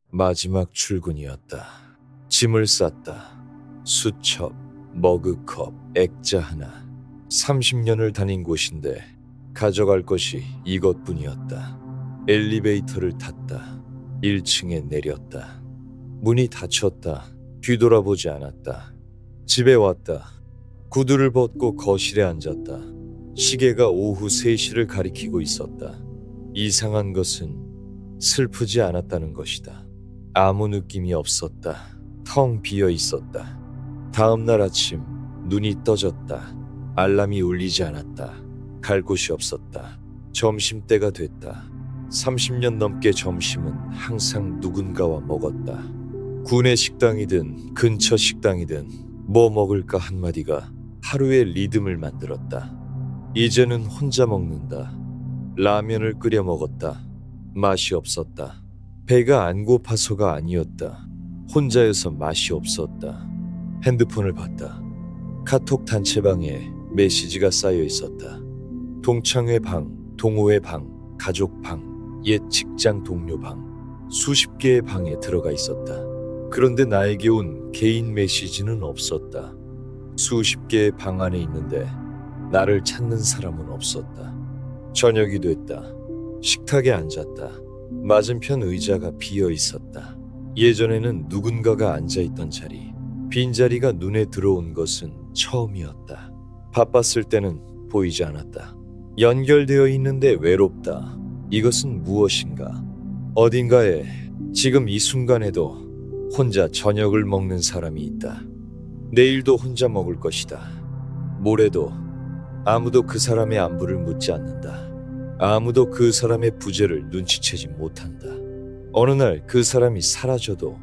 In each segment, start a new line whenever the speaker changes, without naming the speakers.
마지막 출근이었다. 짐을 쌌다. 수첩, 머그컵, 액자 하나. 30년을 다닌 곳인데 가져갈 것이 이것뿐이었다. 엘리베이터를 탔다. 1층에 내렸다. 문이 닫혔다. 뒤돌아보지 않았다. 집에 왔다. 구두를 벗고 거실에 앉았다. 시계가 오후 3시를 가리키고 있었다. 이상한 것은 슬프지 않았다는 것이다. 아무 느낌이 없었다. 텅 비어 있었다. 다음 날 아침 눈이 떠졌다. 알람이 울리지 않았다. 갈 곳이 없었다. 점심때가 됐다. 30년 넘게 점심은 항상 누군가와 먹었다. 구내 식당이든 근처 식당이든 뭐 먹을까 한마디가 하루의 리듬을 만들었다. 이제는 혼자 먹는다. 라면을 끓여 먹었다. 맛이 없었다. 배가 안 고파서가 아니었다. 혼자여서 맛이 없었다. 핸드폰을 봤다. 카톡 단체방에 메시지가 쌓여 있었다. 동창회 방, 동호회 방, 가족 방, 옛 직장 동료 방, 수십 개의 방에 들어가 있었다. 그런데 나에게 온 개인 메시지는 없었다. 수십 개의 방 안에 있는데 나를 찾는 사람은 없었다. 저녁이 됐다. 식탁에 앉았다. 맞은편 의자가 비어 있었다. 예전에는 누군가가 앉아있던 자리, 빈자리가 눈에 들어온 것은 처음이었다. 바빴을 때는 보이지 않았다. 연결되어 있는데 외롭다. 이것은 무엇인가? 어딘가에 지금 이 순간에도 혼자 저녁을 먹는 사람이 있다. 내일도 혼자 먹을 것이다. 모레도 아무도 그 사람의 안부를 묻지 않는다. 아무도 그 사람의 부재를 눈치채지 못한다. 어느 날 그 사람이 사라져도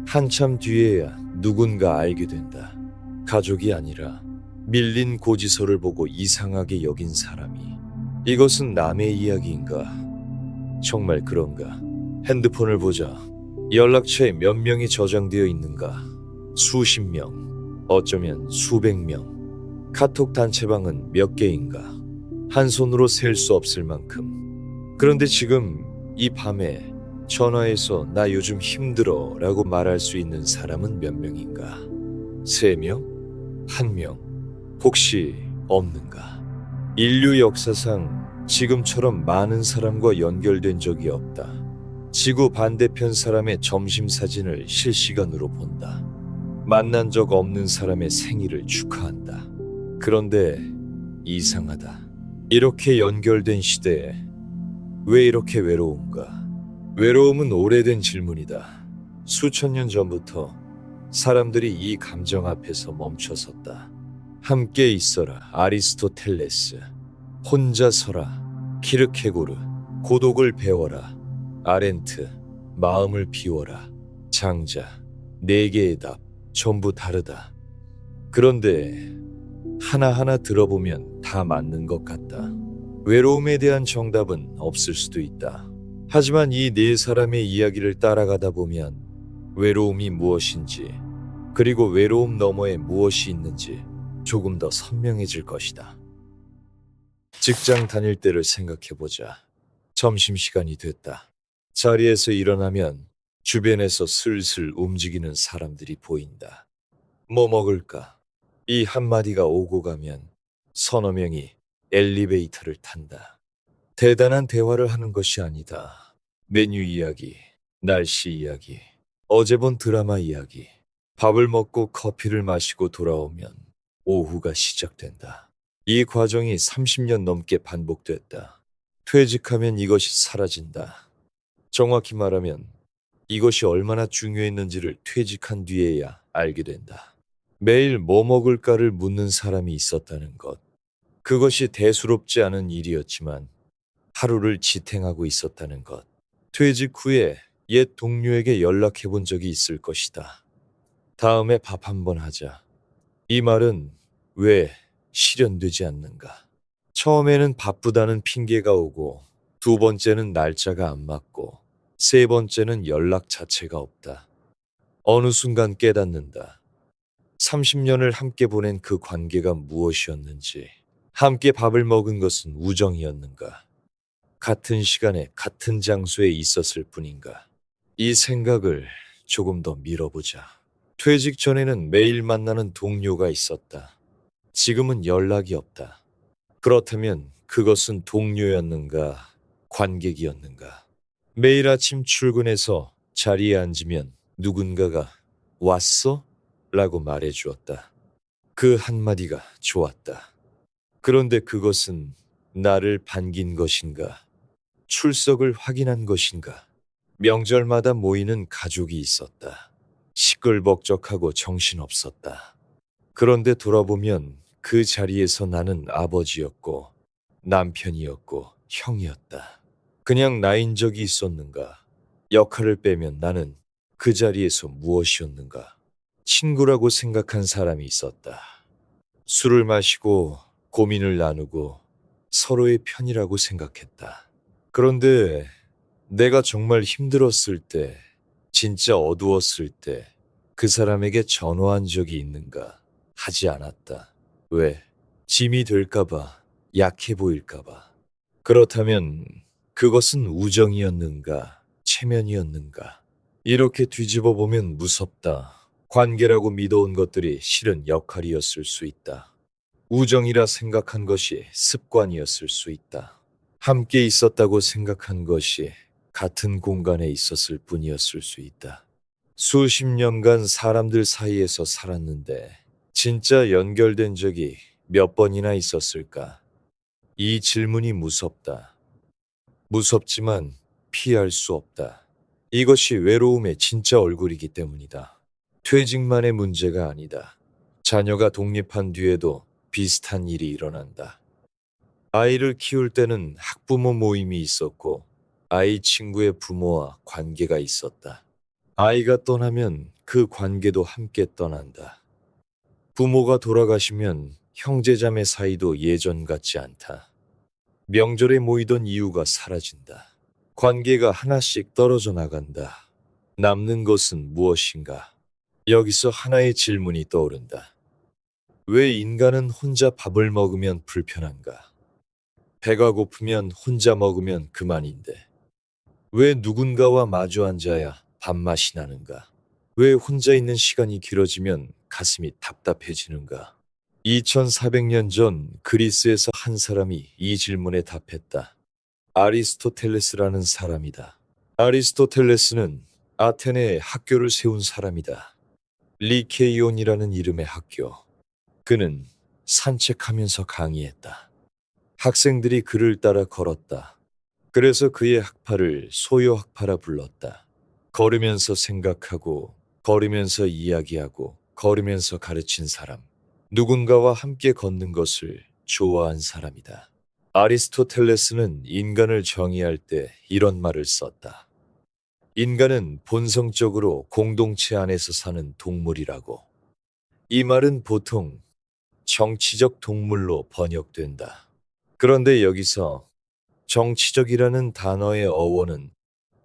한참 뒤에야 누군가 알게 된다. 가족이 아니라 밀린 고지서를 보고 이상하게 여긴 사람이. 이것은 남의 이야기인가? 정말 그런가? 핸드폰을 보자. 연락처에 몇 명이 저장되어 있는가? 수십 명, 어쩌면 수백 명. 카톡 단체방은 몇 개인가? 한 손으로 셀 수 없을 만큼. 그런데 지금 이 밤에 전화해서 나 요즘 힘들어 라고 말할 수 있는 사람은 몇 명인가? 3명? 1명? 혹시 없는가? 인류 역사상 지금처럼 많은 사람과 연결된 적이 없다. 지구 반대편 사람의 점심 사진을 실시간으로 본다. 만난 적 없는 사람의 생일을 축하한다. 그런데 이상하다. 이렇게 연결된 시대에 왜 이렇게 외로운가? 외로움은 오래된 질문이다. 수천 년 전부터 사람들이 이 감정 앞에서 멈춰섰다. 함께 있어라, 아리스토텔레스. 혼자 서라, 키르케고르. 고독을 배워라, 아렌트. 마음을 비워라, 장자. 4개의 답, 전부 다르다. 그런데 하나하나 들어보면 다 맞는 것 같다. 외로움에 대한 정답은 없을 수도 있다. 하지만 이 4사람의 이야기를 따라가다 보면 외로움이 무엇인지, 그리고 외로움 너머에 무엇이 있는지 조금 더 선명해질 것이다. 직장 다닐 때를 생각해보자. 점심시간이 됐다. 자리에서 일어나면 주변에서 슬슬 움직이는 사람들이 보인다. 뭐 먹을까? 이 한마디가 오고 가면 서너 명이 엘리베이터를 탄다. 대단한 대화를 하는 것이 아니다. 메뉴 이야기, 날씨 이야기, 어제 본 드라마 이야기. 밥을 먹고 커피를 마시고 돌아오면 오후가 시작된다. 이 과정이 30년 넘게 반복됐다. 퇴직하면 이것이 사라진다. 정확히 말하면 이것이 얼마나 중요했는지를 퇴직한 뒤에야 알게 된다. 매일 뭐 먹을까를 묻는 사람이 있었다는 것. 그것이 대수롭지 않은 일이었지만 하루를 지탱하고 있었다는 것. 퇴직 후에 옛 동료에게 연락해 본 적이 있을 것이다. 다음에 밥 한번 하자. 이 말은 왜 실현되지 않는가? 처음에는 바쁘다는 핑계가 오고, 2번째는 날짜가 안 맞고, 3번째는 연락 자체가 없다. 어느 순간 깨닫는다. 30년을 함께 보낸 그 관계가 무엇이었는지, 함께 밥을 먹은 것은 우정이었는가? 같은 시간에 같은 장소에 있었을 뿐인가? 이 생각을 조금 더 밀어보자. 퇴직 전에는 매일 만나는 동료가 있었다. 지금은 연락이 없다. 그렇다면 그것은 동료였는가, 관객이었는가? 매일 아침 출근해서 자리에 앉으면 누군가가 왔어? 라고 말해 주었다. 그 한마디가 좋았다. 그런데 그것은 나를 반긴 것인가? 출석을 확인한 것인가? 명절마다 모이는 가족이 있었다. 시끌벅적하고 정신없었다. 그런데 돌아보면 그 자리에서 나는 아버지였고 남편이었고 형이었다. 그냥 나인 적이 있었는가? 역할을 빼면 나는 그 자리에서 무엇이었는가? 친구라고 생각한 사람이 있었다. 술을 마시고 고민을 나누고 서로의 편이라고 생각했다. 그런데 내가 정말 힘들었을 때, 진짜 어두웠을 때 그 사람에게 전화한 적이 있는가? 하지 않았다. 왜? 짐이 될까봐, 약해 보일까봐. 그렇다면 그것은 우정이었는가? 체면이었는가? 이렇게 뒤집어 보면 무섭다. 관계라고 믿어온 것들이 실은 역할이었을 수 있다. 우정이라 생각한 것이 습관이었을 수 있다. 함께 있었다고 생각한 것이 같은 공간에 있었을 뿐이었을 수 있다. 수십 년간 사람들 사이에서 살았는데 진짜 연결된 적이 몇 번이나 있었을까? 이 질문이 무섭다. 무섭지만 피할 수 없다. 이것이 외로움의 진짜 얼굴이기 때문이다. 퇴직만의 문제가 아니다. 자녀가 독립한 뒤에도 비슷한 일이 일어난다. 아이를 키울 때는 학부모 모임이 있었고 아이 친구의 부모와 관계가 있었다. 아이가 떠나면 그 관계도 함께 떠난다. 부모가 돌아가시면 형제자매 사이도 예전 같지 않다. 명절에 모이던 이유가 사라진다. 관계가 하나씩 떨어져 나간다. 남는 것은 무엇인가? 여기서 하나의 질문이 떠오른다. 왜 인간은 혼자 밥을 먹으면 불편한가? 배가 고프면 혼자 먹으면 그만인데. 왜 누군가와 마주 앉아야 밥맛이 나는가? 왜 혼자 있는 시간이 길어지면 가슴이 답답해지는가? 2400년 전 그리스에서 한 사람이 이 질문에 답했다. 아리스토텔레스라는 사람이다. 아리스토텔레스는 아테네에 학교를 세운 사람이다. 리케이온이라는 이름의 학교. 그는 산책하면서 강의했다. 학생들이 그를 따라 걸었다. 그래서 그의 학파를 소요학파라 불렀다. 걸으면서 생각하고, 걸으면서 이야기하고, 걸으면서 가르친 사람. 누군가와 함께 걷는 것을 좋아한 사람이다. 아리스토텔레스는 인간을 정의할 때 이런 말을 썼다. 인간은 본성적으로 공동체 안에서 사는 동물이라고. 이 말은 보통 정치적 동물로 번역된다. 그런데 여기서 정치적이라는 단어의 어원은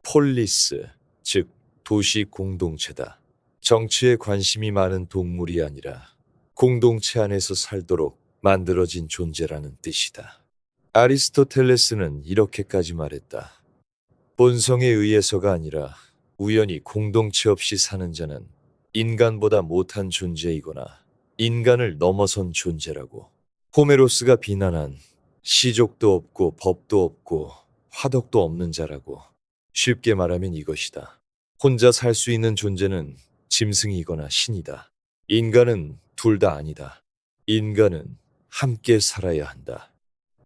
폴리스, 즉 도시 공동체다. 정치에 관심이 많은 동물이 아니라 공동체 안에서 살도록 만들어진 존재라는 뜻이다. 아리스토텔레스는 이렇게까지 말했다. 본성에 의해서가 아니라 우연히 공동체 없이 사는 자는 인간보다 못한 존재이거나 인간을 넘어선 존재라고. 호메로스가 비난한 시족도 없고 법도 없고 화덕도 없는 자라고. 쉽게 말하면 이것이다. 혼자 살 수 있는 존재는 짐승이거나 신이다. 인간은 둘 다 아니다. 인간은 함께 살아야 한다.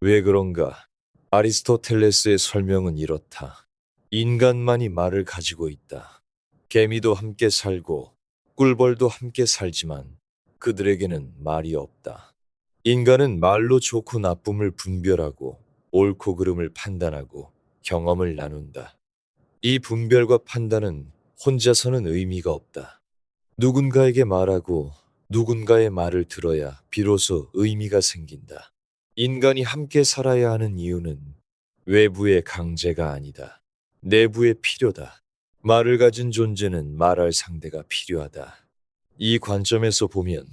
왜 그런가? 아리스토텔레스의 설명은 이렇다. 인간만이 말을 가지고 있다. 개미도 함께 살고 꿀벌도 함께 살지만 그들에게는 말이 없다. 인간은 말로 좋고 나쁨을 분별하고 옳고 그름을 판단하고 경험을 나눈다. 이 분별과 판단은 혼자서는 의미가 없다. 누군가에게 말하고 누군가의 말을 들어야 비로소 의미가 생긴다. 인간이 함께 살아야 하는 이유는 외부의 강제가 아니다. 내부의 필요다. 말을 가진 존재는 말할 상대가 필요하다. 이 관점에서 보면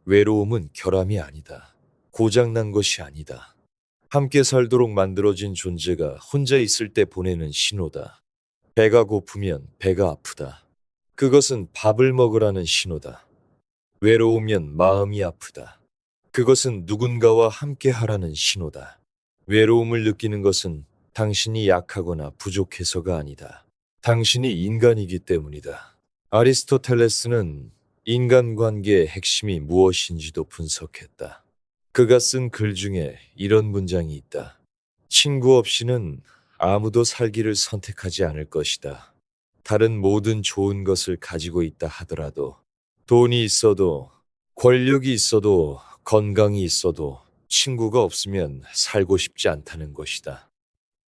외로움은 결함이 아니다. 고장난 것이 아니다. 함께 살도록 만들어진 존재가 혼자 있을 때 보내는 신호다. 배가 고프면 배가 아프다. 그것은 밥을 먹으라는 신호다. 외로우면 마음이 아프다. 그것은 누군가와 함께 하라는 신호다. 외로움을 느끼는 것은 당신이 약하거나 부족해서가 아니다. 당신이 인간이기 때문이다. 아리스토텔레스는 인간관계의 핵심이 무엇인지도 분석했다. 그가 쓴 글 중에 이런 문장이 있다. 친구 없이는 아무도 살기를 선택하지 않을 것이다. 다른 모든 좋은 것을 가지고 있다 하더라도, 돈이 있어도, 권력이 있어도, 건강이 있어도 친구가 없으면 살고 싶지 않다는 것이다.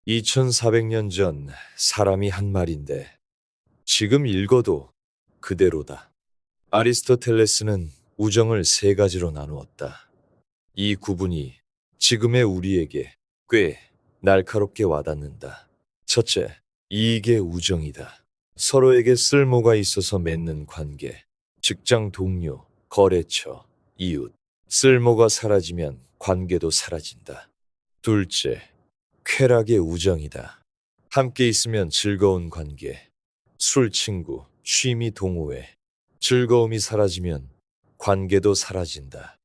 2400년 전 사람이 한 말인데 지금 읽어도 그대로다. 아리스토텔레스는 우정을 세 가지로 나누었다. 이 구분이 지금의 우리에게 꽤 날카롭게 와닿는다. 첫째, 이익의 우정이다. 서로에게 쓸모가 있어서 맺는 관계. 직장 동료, 거래처, 이웃. 쓸모가 사라지면 관계도 사라진다. 둘째, 쾌락의 우정이다. 함께 있으면 즐거운 관계. 술 친구, 취미 동호회. 즐거움이 사라지면 관계도 사라진다.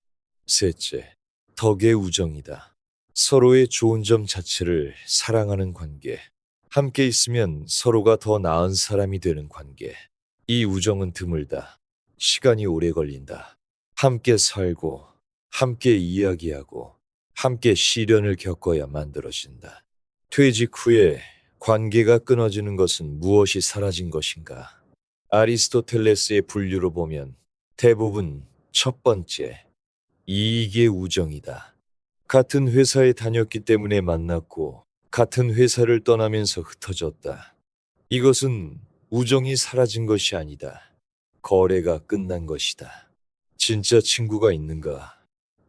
셋째, 덕의 우정이다. 서로의 좋은 점 자체를 사랑하는 관계. 함께 있으면 서로가 더 나은 사람이 되는 관계. 이 우정은 드물다. 시간이 오래 걸린다. 함께 살고, 함께 이야기하고, 함께 시련을 겪어야 만들어진다. 퇴직 후에 관계가 끊어지는 것은 무엇이 사라진 것인가? 아리스토텔레스의 분류로 보면 대부분 첫 번째, 이익의 우정이다. 같은 회사에 다녔기 때문에 만났고 같은 회사를 떠나면서 흩어졌다. 이것은 우정이 사라진 것이 아니다. 거래가 끝난 것이다. 진짜 친구가 있는가?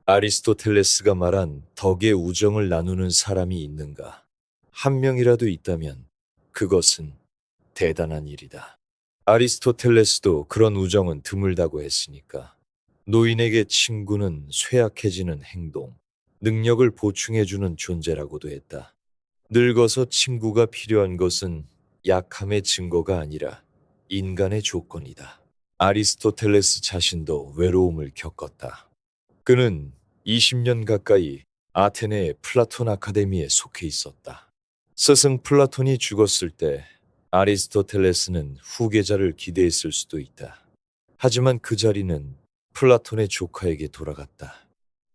아리스토텔레스가 말한 덕의 우정을 나누는 사람이 있는가? 한 명이라도 있다면 그것은 대단한 일이다. 아리스토텔레스도 그런 우정은 드물다고 했으니까. 노인에게 친구는 쇠약해지는 행동, 능력을 보충해주는 존재라고도 했다. 늙어서 친구가 필요한 것은 약함의 증거가 아니라 인간의 조건이다. 아리스토텔레스 자신도 외로움을 겪었다. 그는 20년 가까이 아테네의 플라톤 아카데미에 속해 있었다. 스승 플라톤이 죽었을 때 아리스토텔레스는 후계자를 기대했을 수도 있다. 하지만 그 자리는 플라톤의 조카에게 돌아갔다.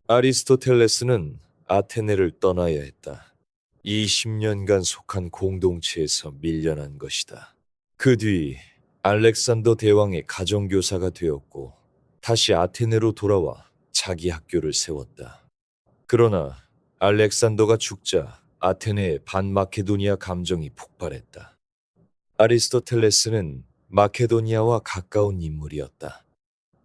아리스토텔레스는 아테네를 떠나야 했다. 20년간 속한 공동체에서 밀려난 것이다. 그 뒤 알렉산더 대왕의 가정교사가 되었고 다시 아테네로 돌아와 자기 학교를 세웠다. 그러나 알렉산더가 죽자 아테네의 반마케도니아 감정이 폭발했다. 아리스토텔레스는 마케도니아와 가까운 인물이었다.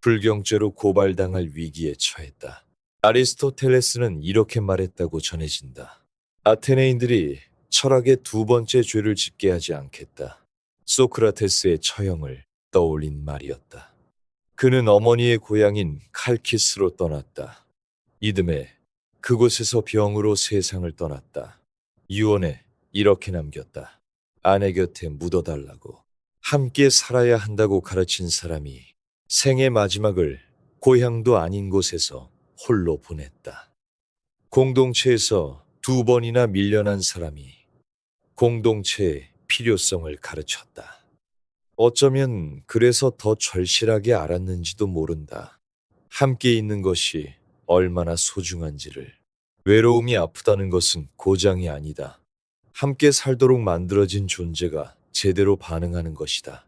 불경죄로 고발당할 위기에 처했다. 아리스토텔레스는 이렇게 말했다고 전해진다. 아테네인들이 철학의 두 번째 죄를 짓게 하지 않겠다. 소크라테스의 처형을 떠올린 말이었다. 그는 어머니의 고향인 칼키스로 떠났다. 이듬해 그곳에서 병으로 세상을 떠났다. 유언에 이렇게 남겼다. 아내 곁에 묻어달라고. 함께 살아야 한다고 가르친 사람이 생의 마지막을 고향도 아닌 곳에서 홀로 보냈다. 공동체에서 두 번이나 밀려난 사람이 공동체의 필요성을 가르쳤다. 어쩌면 그래서 더 절실하게 알았는지도 모른다. 함께 있는 것이 얼마나 소중한지를. 외로움이 아프다는 것은 고장이 아니다. 함께 살도록 만들어진 존재가 제대로 반응하는 것이다.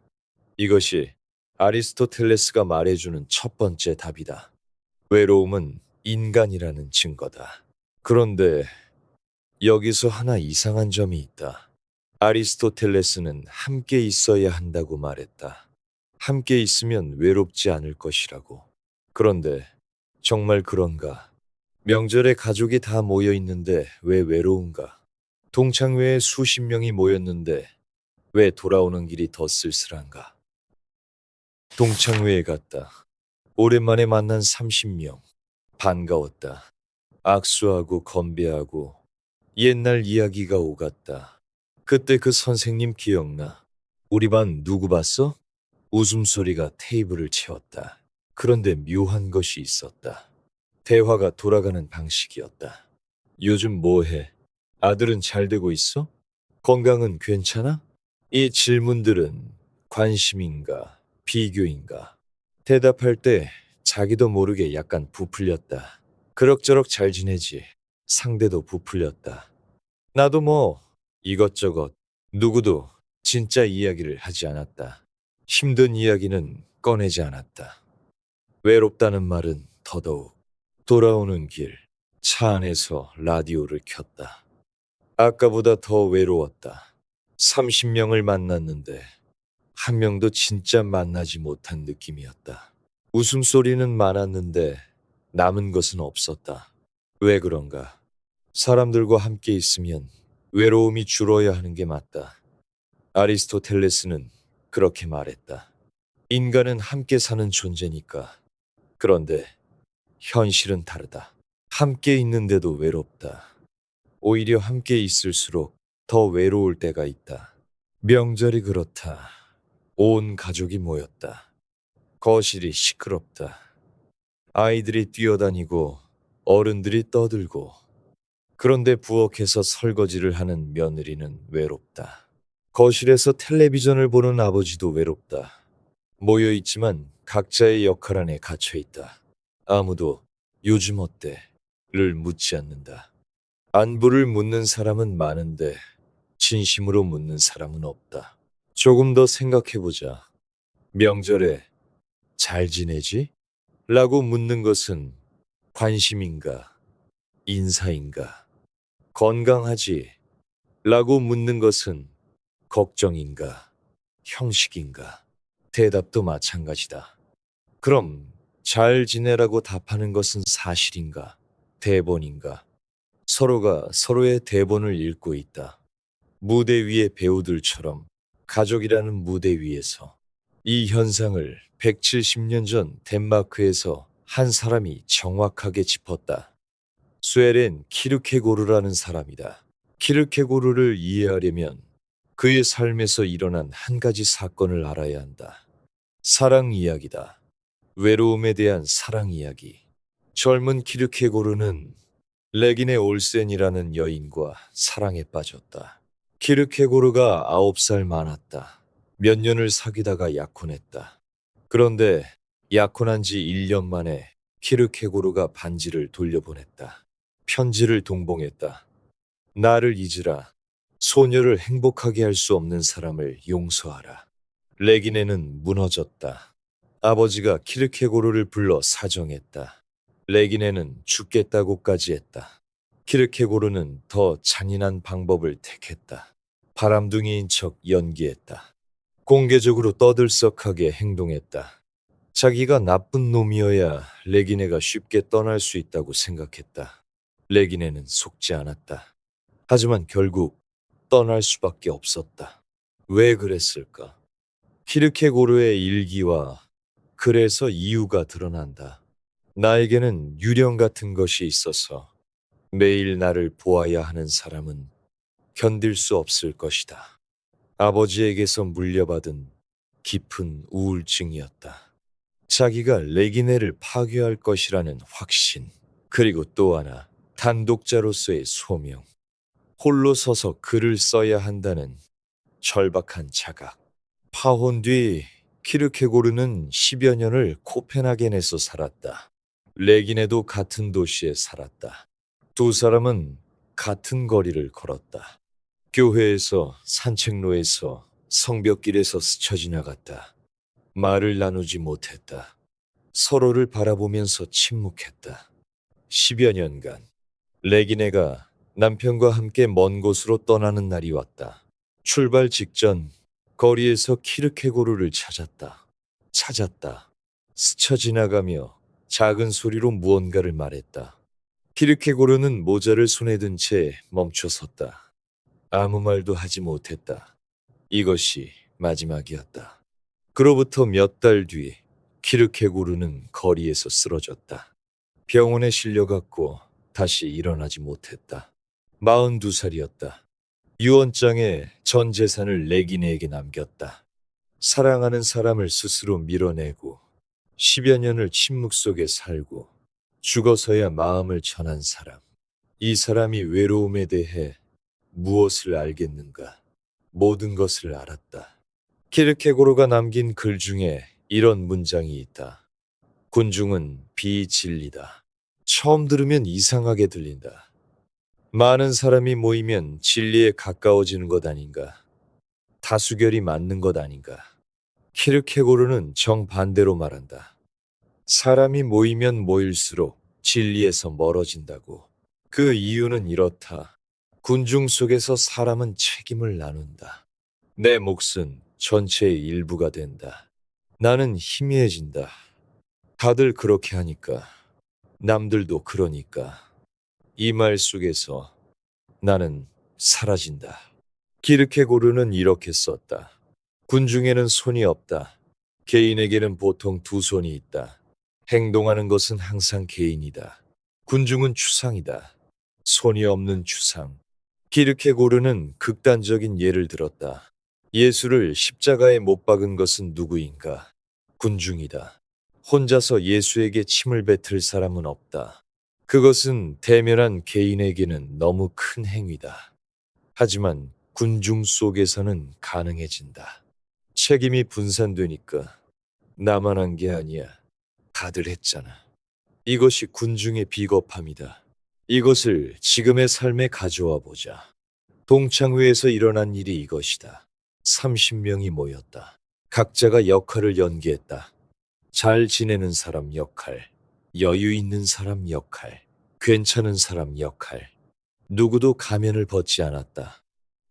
이것이 아리스토텔레스가 말해주는 첫 번째 답이다. 외로움은 인간이라는 증거다. 그런데 여기서 하나 이상한 점이 있다. 아리스토텔레스는 함께 있어야 한다고 말했다. 함께 있으면 외롭지 않을 것이라고. 그런데 정말 그런가? 명절에 가족이 다 모여 있는데 왜 외로운가? 동창회에 수십 명이 모였는데 왜 돌아오는 길이 더 쓸쓸한가? 동창회에 갔다. 오랜만에 만난 30명. 반가웠다. 악수하고 건배하고 옛날 이야기가 오갔다. 그때 그 선생님 기억나? 우리 반 누구 봤어? 웃음소리가 테이블을 채웠다. 그런데 묘한 것이 있었다. 대화가 돌아가는 방식이었다. 요즘 뭐 해? 아들은 잘 되고 있어? 건강은 괜찮아? 이 질문들은 관심인가, 비교인가? 대답할 때 자기도 모르게 약간 부풀렸다. 그럭저럭 잘 지내지. 상대도 부풀렸다. 나도 뭐 이것저것 누구도 진짜 이야기를 하지 않았다. 힘든 이야기는 꺼내지 않았다. 외롭다는 말은 더더욱. 돌아오는 길, 차 안에서 라디오를 켰다. 아까보다 더 외로웠다. 30명을 만났는데 한 명도 진짜 만나지 못한 느낌이었다. 웃음소리는 많았는데 남은 것은 없었다. 왜 그런가? 사람들과 함께 있으면 외로움이 줄어야 하는 게 맞다. 아리스토텔레스는 그렇게 말했다. 인간은 함께 사는 존재니까. 그런데 현실은 다르다. 함께 있는데도 외롭다. 오히려 함께 있을수록 더 외로울 때가 있다. 명절이 그렇다. 온 가족이 모였다. 거실이 시끄럽다. 아이들이 뛰어다니고 어른들이 떠들고 그런데 부엌에서 설거지를 하는 며느리는 외롭다. 거실에서 텔레비전을 보는 아버지도 외롭다. 모여 있지만 각자의 역할 안에 갇혀 있다. 아무도 요즘 어때?를 묻지 않는다. 안부를 묻는 사람은 많은데 진심으로 묻는 사람은 없다. 조금 더 생각해보자. 명절에 잘 지내지? 라고 묻는 것은 관심인가, 인사인가, 건강하지? 라고 묻는 것은 걱정인가, 형식인가, 대답도 마찬가지다. 그럼 잘 지내라고 답하는 것은 사실인가, 대본인가? 서로가 서로의 대본을 읽고 있다. 무대 위의 배우들처럼 가족이라는 무대 위에서 이 현상을 170년 전 덴마크에서 한 사람이 정확하게 짚었다. 스웨렌 키르케고르라는 사람이다. 키르케고르를 이해하려면 그의 삶에서 일어난 한 가지 사건을 알아야 한다. 사랑 이야기다. 외로움에 대한 사랑 이야기. 젊은 키르케고르는 레기네 올센이라는 여인과 사랑에 빠졌다. 키르케고르가 9살 많았다. 몇 년을 사귀다가 약혼했다. 그런데 약혼한 지 1년 만에 키르케고르가 반지를 돌려보냈다. 편지를 동봉했다. 나를 잊으라. 소녀를 행복하게 할 수 없는 사람을 용서하라. 레기네는 무너졌다. 아버지가 키르케고르를 불러 사정했다. 레기네는 죽겠다고까지 했다. 키르케고르는 더 잔인한 방법을 택했다. 바람둥이인 척 연기했다. 공개적으로 떠들썩하게 행동했다. 자기가 나쁜 놈이어야 레기네가 쉽게 떠날 수 있다고 생각했다. 레기네는 속지 않았다. 하지만 결국 떠날 수밖에 없었다. 왜 그랬을까? 키르케고르의 일기와 그래서 이유가 드러난다. 나에게는 유령 같은 것이 있어서 매일 나를 보아야 하는 사람은 견딜 수 없을 것이다. 아버지에게서 물려받은 깊은 우울증이었다. 자기가 레기네를 파괴할 것이라는 확신, 그리고 또 하나 단독자로서의 소명, 홀로 서서 글을 써야 한다는 절박한 자각. 파혼 뒤 키르케고르는 10여 년을 코펜하겐에서 살았다. 레기네도 같은 도시에 살았다. 두 사람은 같은 거리를 걸었다. 교회에서, 산책로에서, 성벽길에서 스쳐 지나갔다. 말을 나누지 못했다. 서로를 바라보면서 침묵했다. 10여 년간 레기네가 남편과 함께 먼 곳으로 떠나는 날이 왔다. 출발 직전 거리에서 키르케고르를 찾았다. 찾았다. 스쳐 지나가며 작은 소리로 무언가를 말했다. 키르케고르는 모자를 손에 든 채 멈춰섰다. 아무 말도 하지 못했다. 이것이 마지막이었다. 그로부터 몇 달 뒤 키르케고르는 거리에서 쓰러졌다. 병원에 실려갔고 다시 일어나지 못했다. 42살이었다. 유언장에 전 재산을 레기네에게 남겼다. 사랑하는 사람을 스스로 밀어내고 10여 년을 침묵 속에 살고 죽어서야 마음을 전한 사람. 이 사람이 외로움에 대해 무엇을 알겠는가? 모든 것을 알았다. 키르케고르가 남긴 글 중에 이런 문장이 있다. 군중은 비진리다. 처음 들으면 이상하게 들린다. 많은 사람이 모이면 진리에 가까워지는 것 아닌가? 다수결이 맞는 것 아닌가? 키르케고르는 정반대로 말한다. 사람이 모이면 모일수록 진리에서 멀어진다고. 그 이유는 이렇다. 군중 속에서 사람은 책임을 나눈다. 내 몫은 전체의 일부가 된다. 나는 희미해진다. 다들 그렇게 하니까. 남들도 그러니까. 이 말 속에서 나는 사라진다. 키르케고르는 이렇게 썼다. 군중에는 손이 없다. 개인에게는 보통 두 손이 있다. 행동하는 것은 항상 개인이다. 군중은 추상이다. 손이 없는 추상. 키르케고르는 극단적인 예를 들었다. 예수를 십자가에 못 박은 것은 누구인가? 군중이다. 혼자서 예수에게 침을 뱉을 사람은 없다. 그것은 대면한 개인에게는 너무 큰 행위다. 하지만 군중 속에서는 가능해진다. 책임이 분산되니까 나만 한 게 아니야. 다들 했잖아. 이것이 군중의 비겁함이다. 이것을 지금의 삶에 가져와 보자. 동창회에서 일어난 일이 이것이다. 30명이 모였다. 각자가 역할을 연기했다. 잘 지내는 사람 역할, 여유 있는 사람 역할, 괜찮은 사람 역할. 누구도 가면을 벗지 않았다.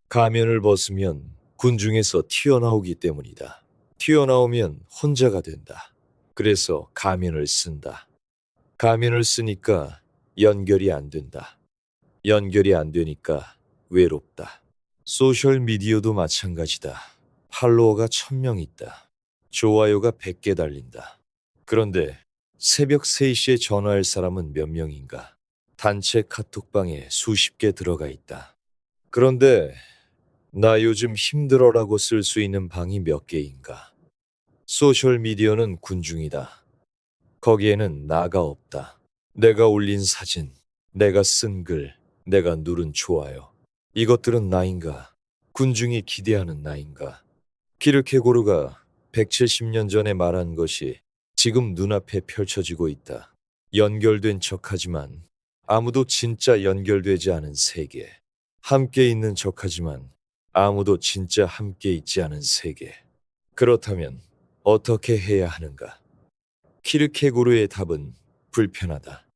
가면을 벗으면 군중에서 튀어나오기 때문이다. 튀어나오면 혼자가 된다. 그래서 가면을 쓴다. 가면을 쓰니까 연결이 안 된다. 연결이 안 되니까 외롭다. 소셜 미디어도 마찬가지다. 팔로워가 1000명 있다. 좋아요가 100개 달린다. 그런데 새벽 3시에 전화할 사람은 몇 명인가? 단체 카톡방에 수십 개 들어가 있다. 그런데 나 요즘 힘들어라고 쓸 수 있는 방이 몇 개인가? 소셜 미디어는 군중이다. 거기에는 나가 없다. 내가 올린 사진, 내가 쓴 글, 내가 누른 좋아요. 이것들은 나인가? 군중이 기대하는 나인가? 키르케고르가 170년 전에 말한 것이 지금 눈앞에 펼쳐지고 있다. 연결된 척하지만 아무도 진짜 연결되지 않은 세계. 함께 있는 척하지만 아무도 진짜 함께 있지 않은 세계. 그렇다면 어떻게 해야 하는가? 키르케고르의 답은 불편하다.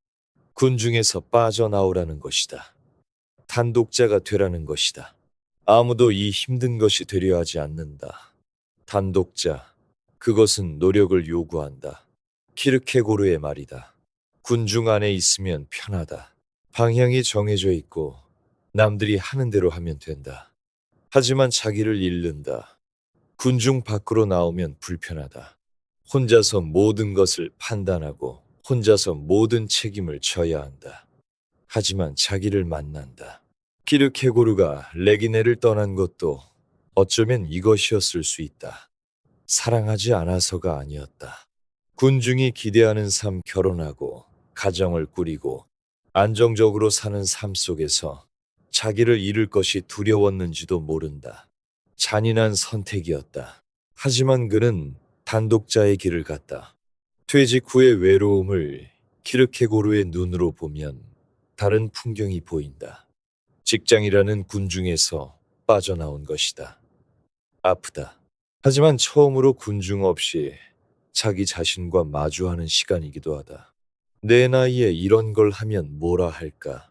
군중에서 빠져나오라는 것이다. 단독자가 되라는 것이다. 아무도 이 힘든 것이 되려 하지 않는다. 단독자, 그것은 노력을 요구한다. 키르케고르의 말이다. 군중 안에 있으면 편하다. 방향이 정해져 있고 남들이 하는 대로 하면 된다. 하지만 자기를 잃는다. 군중 밖으로 나오면 불편하다. 혼자서 모든 것을 판단하고 혼자서 모든 책임을 져야 한다. 하지만 자기를 만난다. 키르케고르가 레기네를 떠난 것도 어쩌면 이것이었을 수 있다. 사랑하지 않아서가 아니었다. 군중이 기대하는 삶, 결혼하고 가정을 꾸리고 안정적으로 사는 삶 속에서 자기를 잃을 것이 두려웠는지도 모른다. 잔인한 선택이었다. 하지만 그는 단독자의 길을 갔다. 퇴직 후의 외로움을 키르케고르의 눈으로 보면 다른 풍경이 보인다. 직장이라는 군중에서 빠져나온 것이다. 아프다. 하지만 처음으로 군중 없이 자기 자신과 마주하는 시간이기도 하다. 내 나이에 이런 걸 하면 뭐라 할까?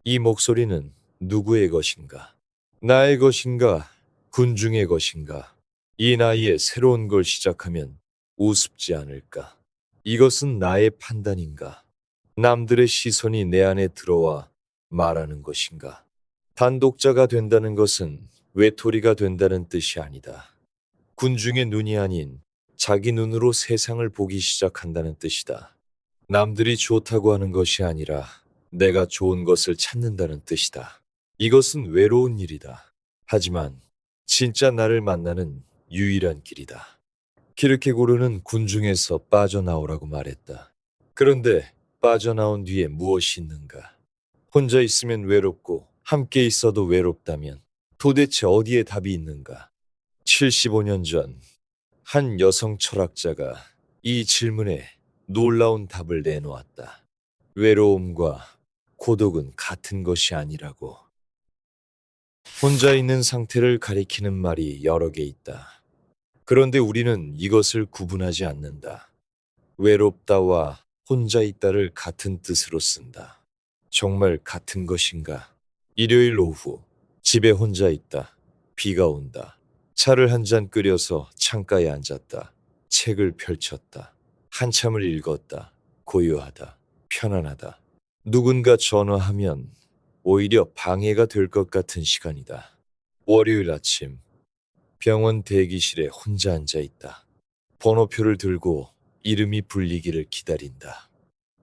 이 목소리는 누구의 것인가? 나의 것인가? 군중의 것인가? 이 나이에 새로운 걸 시작하면 우습지 않을까? 이것은 나의 판단인가? 남들의 시선이 내 안에 들어와 말하는 것인가? 단독자가 된다는 것은 외톨이가 된다는 뜻이 아니다. 군중의 눈이 아닌 자기 눈으로 세상을 보기 시작한다는 뜻이다. 남들이 좋다고 하는 것이 아니라 내가 좋은 것을 찾는다는 뜻이다. 이것은 외로운 일이다. 하지만 진짜 나를 만나는 유일한 길이다. 키르케고르는 군중에서 빠져나오라고 말했다. 그런데 빠져나온 뒤에 무엇이 있는가? 혼자 있으면 외롭고 함께 있어도 외롭다면 도대체 어디에 답이 있는가? 75년 전 한 여성 철학자가 이 질문에 놀라운 답을 내놓았다. 외로움과 고독은 같은 것이 아니라고. 혼자 있는 상태를 가리키는 말이 여러 개 있다. 그런데 우리는 이것을 구분하지 않는다. 외롭다와 혼자 있다를 같은 뜻으로 쓴다. 정말 같은 것인가? 일요일 오후, 집에 혼자 있다. 비가 온다. 차를 한 잔 끓여서 창가에 앉았다. 책을 펼쳤다. 한참을 읽었다. 고요하다. 편안하다. 누군가 전화하면 오히려 방해가 될 것 같은 시간이다. 월요일 아침, 병원 대기실에 혼자 앉아 있다. 번호표를 들고 이름이 불리기를 기다린다.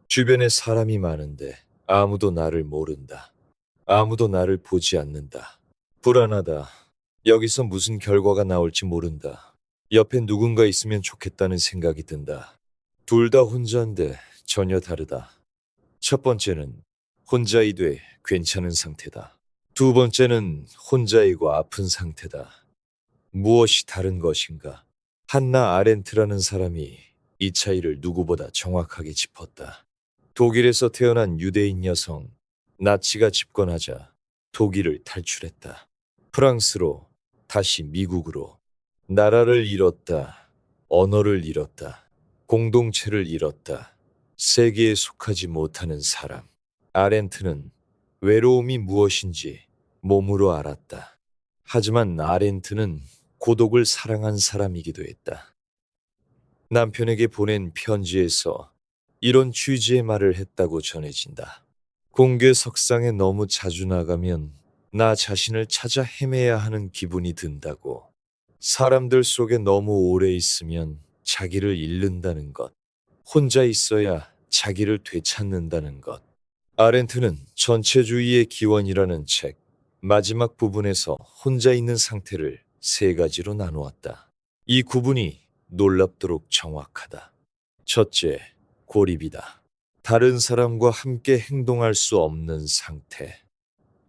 주변에 사람이 많은데 아무도 나를 모른다. 아무도 나를 보지 않는다. 불안하다. 여기서 무슨 결과가 나올지 모른다. 옆에 누군가 있으면 좋겠다는 생각이 든다. 둘 다 혼자인데 전혀 다르다. 첫 번째는 혼자이되 괜찮은 상태다. 두 번째는 혼자이고 아픈 상태다. 무엇이 다른 것인가? 한나 아렌트라는 사람이 이 차이를 누구보다 정확하게 짚었다. 독일에서 태어난 유대인 여성, 나치가 집권하자 독일을 탈출했다. 프랑스로, 다시 미국으로. 나라를 잃었다. 언어를 잃었다. 공동체를 잃었다. 세계에 속하지 못하는 사람. 아렌트는 외로움이 무엇인지 몸으로 알았다. 하지만 아렌트는 고독을 사랑한 사람이기도 했다. 남편에게 보낸 편지에서 이런 취지의 말을 했다고 전해진다. 공개석상에 너무 자주 나가면 나 자신을 찾아 헤매야 하는 기분이 든다고. 사람들 속에 너무 오래 있으면 자기를 잃는다는 것. 혼자 있어야 자기를 되찾는다는 것. 아렌트는 전체주의의 기원이라는 책 마지막 부분에서 혼자 있는 상태를 세 가지로 나누었다. 이 구분이 놀랍도록 정확하다. 첫째, 고립이다. 다른 사람과 함께 행동할 수 없는 상태.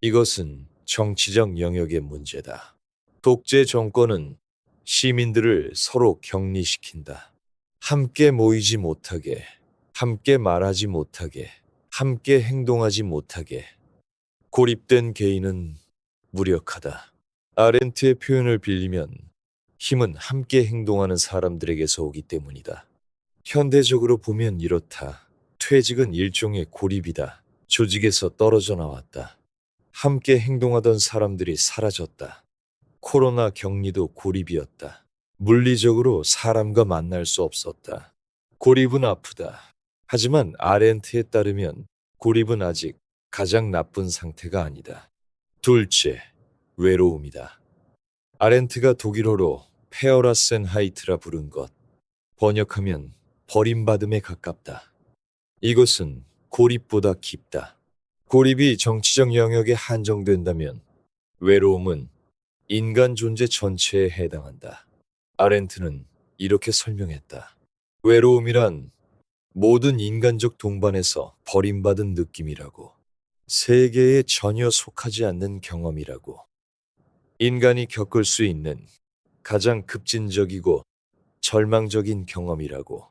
이것은 정치적 영역의 문제다. 독재 정권은 시민들을 서로 격리시킨다. 함께 모이지 못하게, 함께 말하지 못하게, 함께 행동하지 못하게. 고립된 개인은 무력하다. 아렌트의 표현을 빌리면 힘은 함께 행동하는 사람들에게서 오기 때문이다. 현대적으로 보면 이렇다. 퇴직은 일종의 고립이다. 조직에서 떨어져 나왔다. 함께 행동하던 사람들이 사라졌다. 코로나 격리도 고립이었다. 물리적으로 사람과 만날 수 없었다. 고립은 아프다. 하지만 아렌트에 따르면 고립은 아직 가장 나쁜 상태가 아니다. 둘째, 외로움이다. 아렌트가 독일어로 페어라센하이트라 부른 것, 번역하면 버림받음에 가깝다. 이것은 고립보다 깊다. 고립이 정치적 영역에 한정된다면 외로움은 인간 존재 전체에 해당한다. 아렌트는 이렇게 설명했다. 외로움이란 모든 인간적 동반에서 버림받은 느낌이라고. 세계에 전혀 속하지 않는 경험이라고. 인간이 겪을 수 있는 가장 급진적이고 절망적인 경험이라고.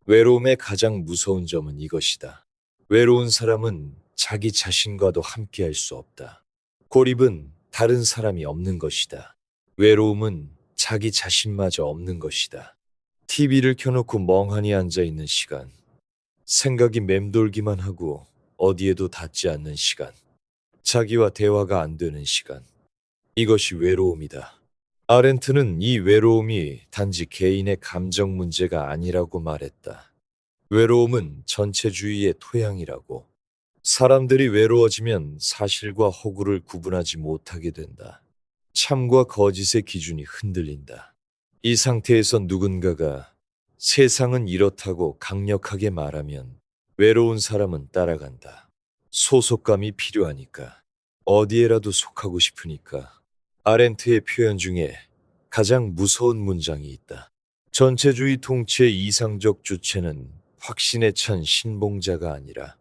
외로움의 가장 무서운 점은 이것이다. 외로운 사람은 자기 자신과도 함께할 수 없다. 고립은 다른 사람이 없는 것이다. 외로움은 자기 자신마저 없는 것이다. TV를 켜놓고 멍하니 앉아있는 시간. 생각이 맴돌기만 하고 어디에도 닿지 않는 시간. 자기와 대화가 안 되는 시간. 이것이 외로움이다. 아렌트는 이 외로움이 단지 개인의 감정 문제가 아니라고 말했다. 외로움은 전체주의의 토양이라고. 사람들이 외로워지면 사실과 허구를 구분하지 못하게 된다. 참과 거짓의 기준이 흔들린다. 이 상태에서 누군가가 세상은 이렇다고 강력하게 말하면 외로운 사람은 따라간다. 소속감이 필요하니까. 어디에라도 속하고 싶으니까. 아렌트의 표현 중에 가장 무서운 문장이 있다. 전체주의 통치의 이상적 주체는 확신에 찬 신봉자가 아니라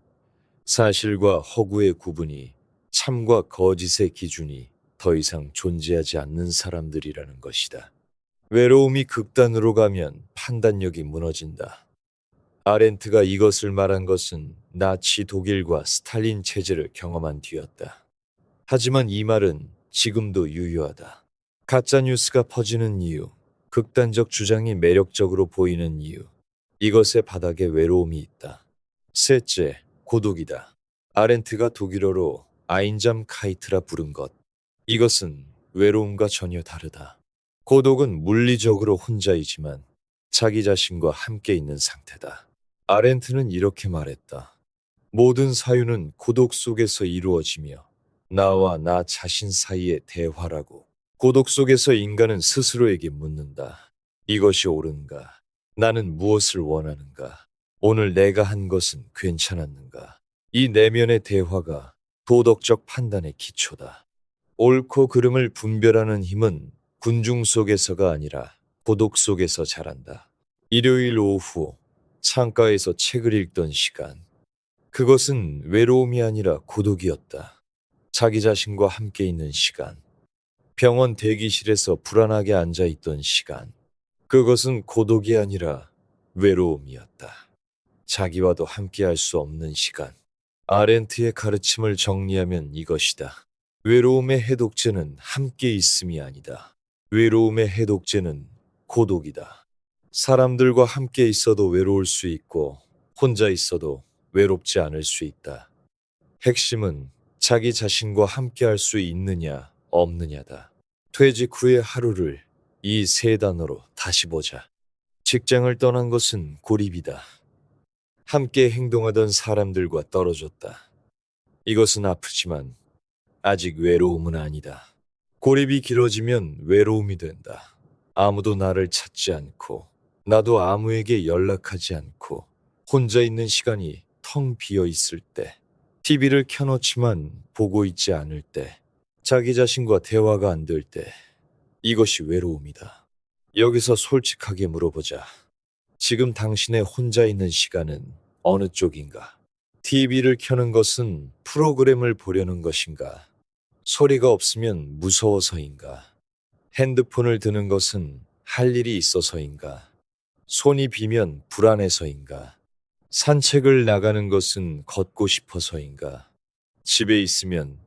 사실과 허구의 구분이, 참과 거짓의 기준이 더 이상 존재하지 않는 사람들이라는 것이다. 외로움이 극단으로 가면 판단력이 무너진다. 아렌트가 이것을 말한 것은 나치 독일과 스탈린 체제를 경험한 뒤였다. 하지만 이 말은 지금도 유효하다. 가짜뉴스가 퍼지는 이유, 극단적 주장이 매력적으로 보이는 이유, 이것의 바닥에 외로움이 있다. 셋째, 고독이다. 아렌트가 독일어로 아인잠카이트라 부른 것. 이것은 외로움과 전혀 다르다. 고독은 물리적으로 혼자이지만 자기 자신과 함께 있는 상태다. 아렌트는 이렇게 말했다. 모든 사유는 고독 속에서 이루어지며 나와 나 자신 사이의 대화라고. 고독 속에서 인간은 스스로에게 묻는다. 이것이 옳은가? 나는 무엇을 원하는가? 오늘 내가 한 것은 괜찮았는가? 이 내면의 대화가 도덕적 판단의 기초다. 옳고 그름을 분별하는 힘은 군중 속에서가 아니라 고독 속에서 자란다. 일요일 오후 창가에서 책을 읽던 시간. 그것은 외로움이 아니라 고독이었다. 자기 자신과 함께 있는 시간. 병원 대기실에서 불안하게 앉아 있던 시간. 그것은 고독이 아니라 외로움이었다. 자기와도 함께 할 수 없는 시간. 아렌트의 가르침을 정리하면 이것이다. 외로움의 해독제는 함께 있음이 아니다. 외로움의 해독제는 고독이다. 사람들과 함께 있어도 외로울 수 있고 혼자 있어도 외롭지 않을 수 있다. 핵심은 자기 자신과 함께 할 수 있느냐 없느냐다. 퇴직 후의 하루를 이 세 단어로 다시 보자. 직장을 떠난 것은 고립이다. 함께 행동하던 사람들과 떨어졌다. 이것은 아프지만 아직 외로움은 아니다. 고립이 길어지면 외로움이 된다. 아무도 나를 찾지 않고 나도 아무에게 연락하지 않고 혼자 있는 시간이 텅 비어 있을 때, TV를 켜놓지만 보고 있지 않을 때, 자기 자신과 대화가 안 될 때, 이것이 외로움이다. 여기서 솔직하게 물어보자. 지금 당신의 혼자 있는 시간은 어느 쪽인가? TV를 켜는 것은 프로그램을 보려는 것인가? 소리가 없으면 무서워서인가? 핸드폰을 드는 것은 할 일이 있어서인가? 손이 비면 불안해서인가? 산책을 나가는 것은 걷고 싶어서인가? 집에 있으면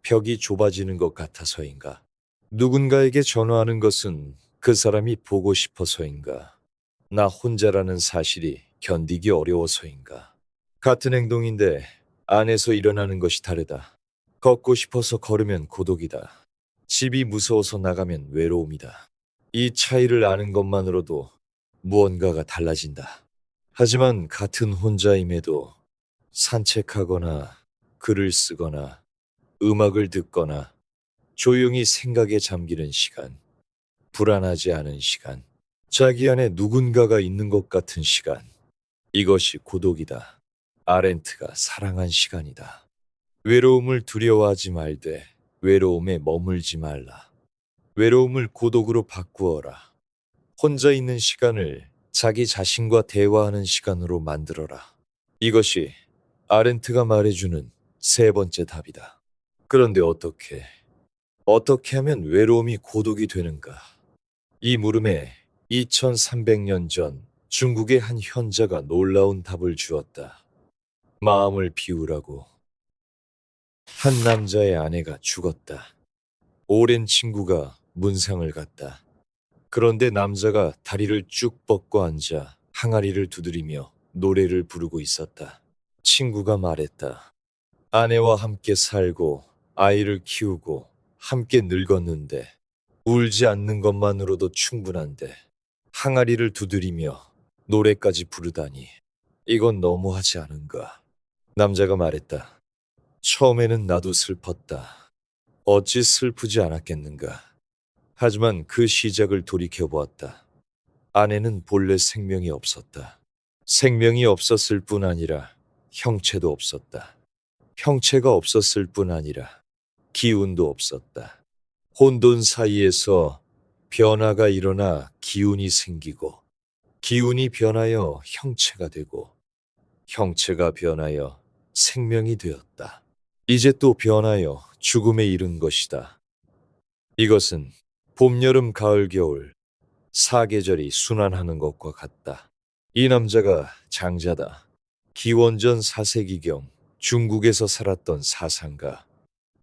벽이 좁아지는 것 같아서인가? 누군가에게 전화하는 것은 그 사람이 보고 싶어서인가? 나 혼자라는 사실이 견디기 어려워서인가? 같은 행동인데 안에서 일어나는 것이 다르다. 걷고 싶어서 걸으면 고독이다. 집이 무서워서 나가면 외로움이다. 이 차이를 아는 것만으로도 무언가가 달라진다. 하지만 같은 혼자임에도 산책하거나 글을 쓰거나 음악을 듣거나 조용히 생각에 잠기는 시간, 불안하지 않은 시간, 자기 안에 누군가가 있는 것 같은 시간, 이것이 고독이다. 아렌트가 사랑한 시간이다. 외로움을 두려워하지 말되 외로움에 머물지 말라. 외로움을 고독으로 바꾸어라. 혼자 있는 시간을 자기 자신과 대화하는 시간으로 만들어라. 이것이 아렌트가 말해주는 세 번째 답이다. 그런데 어떻게 하면 외로움이 고독이 되는가? 이 물음에 2300년 전 중국의 한 현자가 놀라운 답을 주었다. 마음을 비우라고. 한 남자의 아내가 죽었다. 오랜 친구가 문상을 갔다. 그런데 남자가 다리를 쭉 뻗고 앉아 항아리를 두드리며 노래를 부르고 있었다. 친구가 말했다. 아내와 함께 살고 아이를 키우고 함께 늙었는데 울지 않는 것만으로도 충분한데 항아리를 두드리며 노래까지 부르다니 이건 너무하지 않은가? 남자가 말했다. 처음에는 나도 슬펐다. 어찌 슬프지 않았겠는가? 하지만 그 시작을 돌이켜보았다. 아내는 본래 생명이 없었다. 생명이 없었을 뿐 아니라 형체도 없었다. 형체가 없었을 뿐 아니라 기운도 없었다. 혼돈 사이에서 변화가 일어나 기운이 생기고, 기운이 변하여 형체가 되고, 형체가 변하여 생명이 되었다. 이제 또 변하여 죽음에 이른 것이다. 이것은 봄, 여름, 가을, 겨울 사계절이 순환하는 것과 같다. 이 남자가 장자다. 기원전 4세기경 중국에서 살았던 사상가.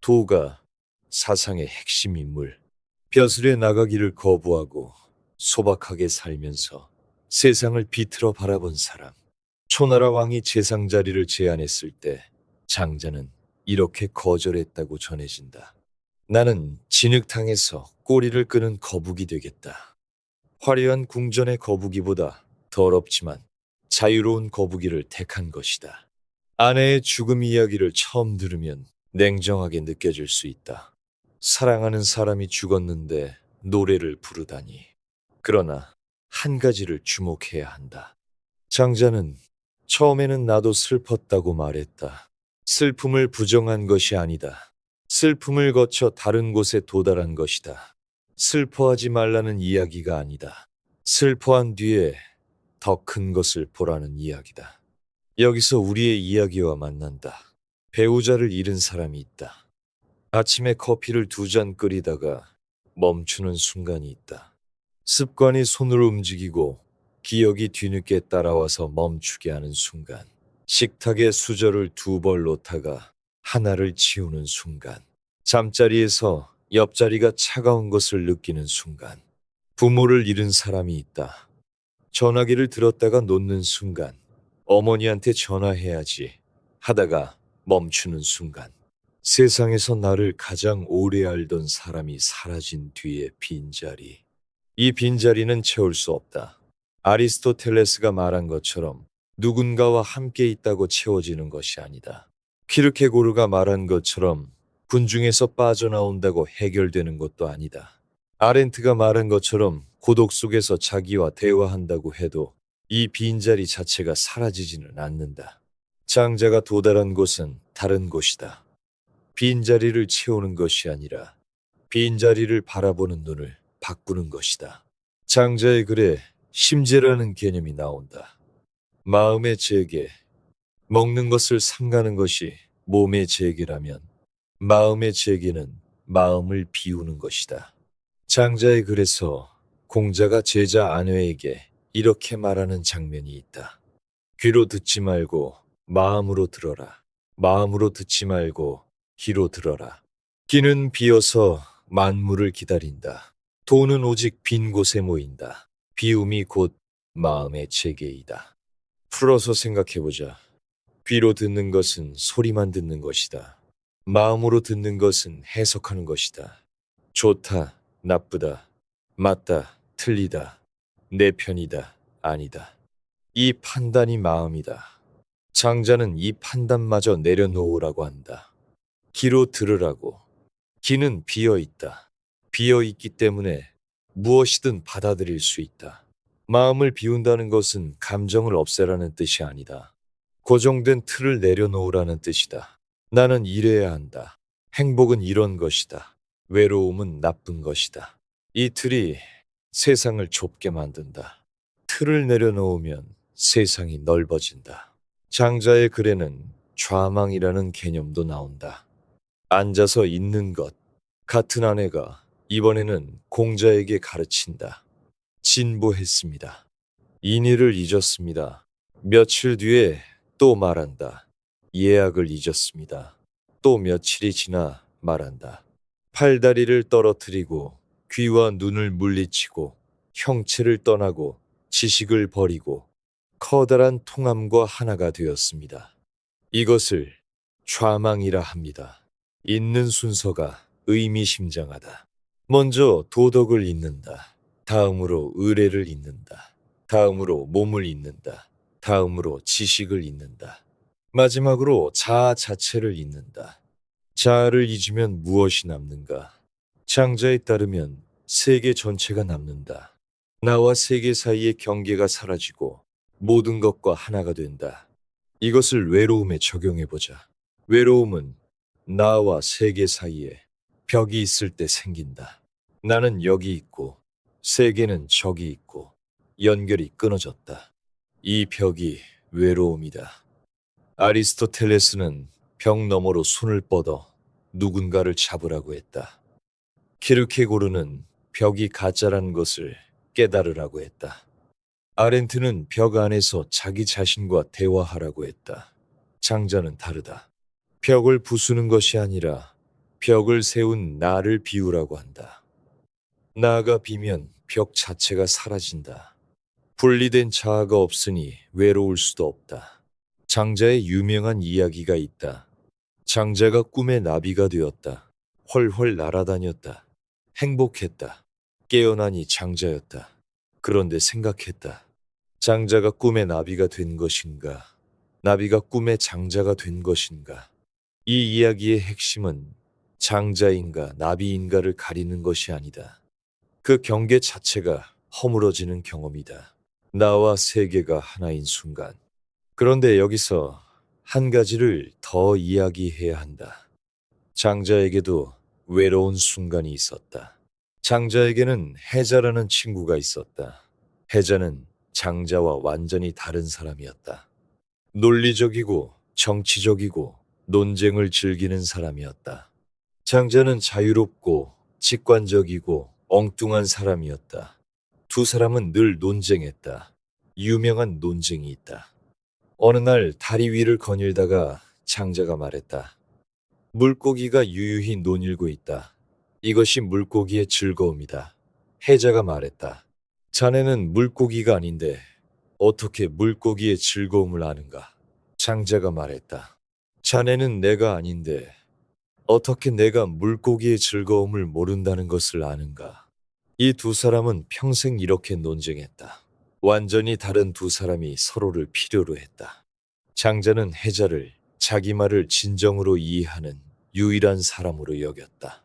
도가 사상의 핵심 인물. 벼슬에 나가기를 거부하고 소박하게 살면서 세상을 비틀어 바라본 사람. 초나라 왕이 제상 자리를 제안했을 때 장자는 이렇게 거절했다고 전해진다. 나는 진흙탕에서 꼬리를 끄는 거북이 되겠다. 화려한 궁전의 거북이보다 더럽지만 자유로운 거북이를 택한 것이다. 아내의 죽음 이야기를 처음 들으면 냉정하게 느껴질 수 있다. 사랑하는 사람이 죽었는데 노래를 부르다니. 그러나 한 가지를 주목해야 한다. 장자는 처음에는 나도 슬펐다고 말했다. 슬픔을 부정한 것이 아니다. 슬픔을 거쳐 다른 곳에 도달한 것이다. 슬퍼하지 말라는 이야기가 아니다. 슬퍼한 뒤에 더 큰 것을 보라는 이야기다. 여기서 우리의 이야기와 만난다. 배우자를 잃은 사람이 있다. 아침에 커피를 2잔 끓이다가 멈추는 순간이 있다. 습관이 손으로 움직이고 기억이 뒤늦게 따라와서 멈추게 하는 순간. 식탁에 수저를 2벌 놓다가 하나를 치우는 순간. 잠자리에서 옆자리가 차가운 것을 느끼는 순간. 부모를 잃은 사람이 있다. 전화기를 들었다가 놓는 순간. 어머니한테 전화해야지 하다가 멈추는 순간. 세상에서 나를 가장 오래 알던 사람이 사라진 뒤의 빈자리. 이 빈자리는 채울 수 없다. 아리스토텔레스가 말한 것처럼 누군가와 함께 있다고 채워지는 것이 아니다. 키르케고르가 말한 것처럼 군중에서 빠져나온다고 해결되는 것도 아니다. 아렌트가 말한 것처럼 고독 속에서 자기와 대화한다고 해도 이 빈자리 자체가 사라지지는 않는다. 장자가 도달한 곳은 다른 곳이다. 빈자리를 채우는 것이 아니라 빈자리를 바라보는 눈을 바꾸는 것이다. 장자의 글에 심재라는 개념이 나온다. 마음의 재개, 먹는 것을 삼가는 것이 몸의 재개라면 마음의 재개는 마음을 비우는 것이다. 장자의 글에서 공자가 제자 안회에게 이렇게 말하는 장면이 있다. 귀로 듣지 말고 마음으로 들어라. 마음으로 듣지 말고 귀로 들어라. 귀는 비어서 만물을 기다린다. 도는 오직 빈 곳에 모인다. 비움이 곧 마음의 재개이다. 풀어서 생각해보자. 귀로 듣는 것은 소리만 듣는 것이다. 마음으로 듣는 것은 해석하는 것이다. 좋다, 나쁘다, 맞다, 틀리다, 내 편이다, 아니다. 이 판단이 마음이다. 장자는 이 판단마저 내려놓으라고 한다. 귀로 들으라고. 귀는 비어 있다. 비어 있기 때문에 무엇이든 받아들일 수 있다. 마음을 비운다는 것은 감정을 없애라는 뜻이 아니다. 고정된 틀을 내려놓으라는 뜻이다. 나는 이래야 한다. 행복은 이런 것이다. 외로움은 나쁜 것이다. 이 틀이 세상을 좁게 만든다. 틀을 내려놓으면 세상이 넓어진다. 장자의 글에는 좌망이라는 개념도 나온다. 앉아서 있는 것. 같은 아내가 이번에는 공자에게 가르친다. 진보했습니다. 인의를 잊었습니다. 며칠 뒤에 또 말한다. 예약을 잊었습니다. 또 며칠이 지나 말한다. 팔다리를 떨어뜨리고 귀와 눈을 물리치고 형체를 떠나고 지식을 버리고 커다란 통함과 하나가 되었습니다. 이것을 좌망이라 합니다. 읽는 순서가 의미심장하다. 먼저 도덕을 읽는다. 다음으로 의례를 읽는다. 다음으로 몸을 읽는다. 다음으로 지식을 잊는다. 마지막으로 자아 자체를 잊는다. 자아를 잊으면 무엇이 남는가? 장자에 따르면 세계 전체가 남는다. 나와 세계 사이의 경계가 사라지고 모든 것과 하나가 된다. 이것을 외로움에 적용해보자. 외로움은 나와 세계 사이에 벽이 있을 때 생긴다. 나는 여기 있고 세계는 저기 있고 연결이 끊어졌다. 이 벽이 외로움이다. 아리스토텔레스는 벽 너머로 손을 뻗어 누군가를 잡으라고 했다. 키르케고르는 벽이 가짜라는 것을 깨달으라고 했다. 아렌트는 벽 안에서 자기 자신과 대화하라고 했다. 장자는 다르다. 벽을 부수는 것이 아니라 벽을 세운 나를 비우라고 한다. 나가 비면 벽 자체가 사라진다. 분리된 자아가 없으니 외로울 수도 없다. 장자의 유명한 이야기가 있다. 장자가 꿈의 나비가 되었다. 훨훨 날아다녔다. 행복했다. 깨어나니 장자였다. 그런데 생각했다. 장자가 꿈의 나비가 된 것인가? 나비가 꿈의 장자가 된 것인가? 이 이야기의 핵심은 장자인가 나비인가를 가리는 것이 아니다. 그 경계 자체가 허물어지는 경험이다. 나와 세계가 하나인 순간. 그런데 여기서 한 가지를 더 이야기해야 한다. 장자에게도 외로운 순간이 있었다. 장자에게는 해자라는 친구가 있었다. 해자는 장자와 완전히 다른 사람이었다. 논리적이고 정치적이고 논쟁을 즐기는 사람이었다. 장자는 자유롭고 직관적이고 엉뚱한 사람이었다. 두 사람은 늘 논쟁했다. 유명한 논쟁이 있다. 어느 날 다리 위를 거닐다가 장자가 말했다. 물고기가 유유히 논일고 있다. 이것이 물고기의 즐거움이다. 해자가 말했다. 자네는 물고기가 아닌데 어떻게 물고기의 즐거움을 아는가? 장자가 말했다. 자네는 내가 아닌데 어떻게 내가 물고기의 즐거움을 모른다는 것을 아는가? 이 두 사람은 평생 이렇게 논쟁했다. 완전히 다른 두 사람이 서로를 필요로 했다. 장자는 해자를 자기 말을 진정으로 이해하는 유일한 사람으로 여겼다.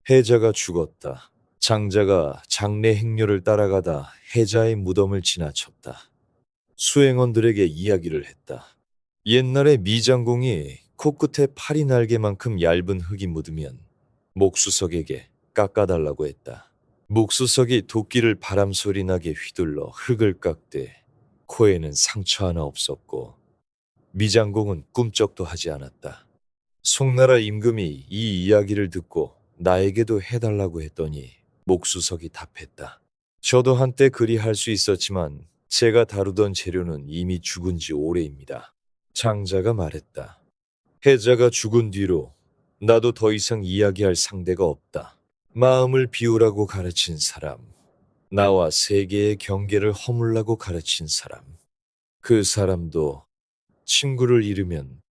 해자가 죽었다. 장자가 장례 행렬을 따라가다 해자의 무덤을 지나쳤다. 수행원들에게 이야기를 했다. 옛날에 미장공이 코끝에 파리 날개만큼 얇은 흙이 묻으면 목수석에게 깎아달라고 했다. 목수석이 도끼를 바람소리 나게 휘둘러 흙을 깎되 코에는 상처 하나 없었고 미장공은 꿈쩍도 하지 않았다. 송나라 임금이 이 이야기를 듣고 나에게도 해달라고 했더니 목수석이 답했다. 저도 한때 그리 할 수 있었지만 제가 다루던 재료는 이미 죽은 지 오래입니다. 장자가 말했다. 해자가 죽은 뒤로 나도 더 이상 이야기할 상대가 없다. 마음을 비우라고 가르친 사람, 나와 세계의 경계를 허물라고 가르친 사람, 그 사람도 친구를 잃으면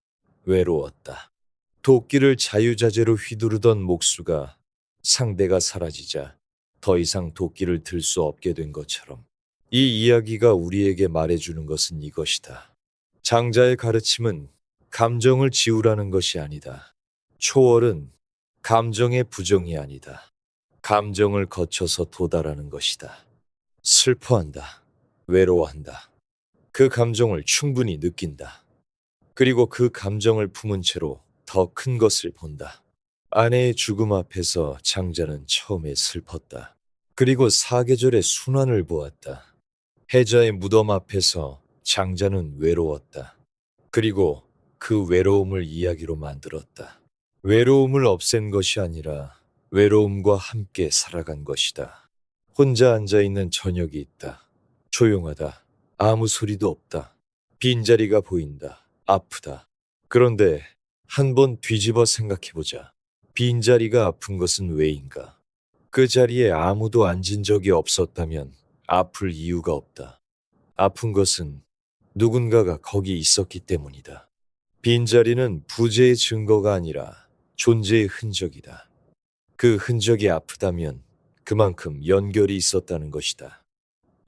외로웠다. 도끼를 자유자재로 휘두르던 목수가 상대가 사라지자 더 이상 도끼를 들 수 없게 된 것처럼 이 이야기가 우리에게 말해주는 것은 이것이다. 장자의 가르침은 감정을 지우라는 것이 아니다. 초월은 감정의 부정이 아니다. 감정을 거쳐서 도달하는 것이다. 슬퍼한다. 외로워한다. 그 감정을 충분히 느낀다. 그리고 그 감정을 품은 채로 더 큰 것을 본다. 아내의 죽음 앞에서 장자는 처음에 슬펐다. 그리고 사계절의 순환을 보았다. 해자의 무덤 앞에서 장자는 외로웠다. 그리고 그 외로움을 이야기로 만들었다. 외로움을 없앤 것이 아니라 외로움과 함께 살아간 것이다. 혼자 앉아있는 저녁이 있다. 조용하다. 아무 소리도 없다. 빈자리가 보인다. 아프다. 그런데 한번 뒤집어 생각해보자. 빈자리가 아픈 것은 왜인가? 그 자리에 아무도 앉은 적이 없었다면 아플 이유가 없다. 아픈 것은 누군가가 거기 있었기 때문이다. 빈자리는 부재의 증거가 아니라 존재의 흔적이다. 그 흔적이 아프다면 그만큼 연결이 있었다는 것이다.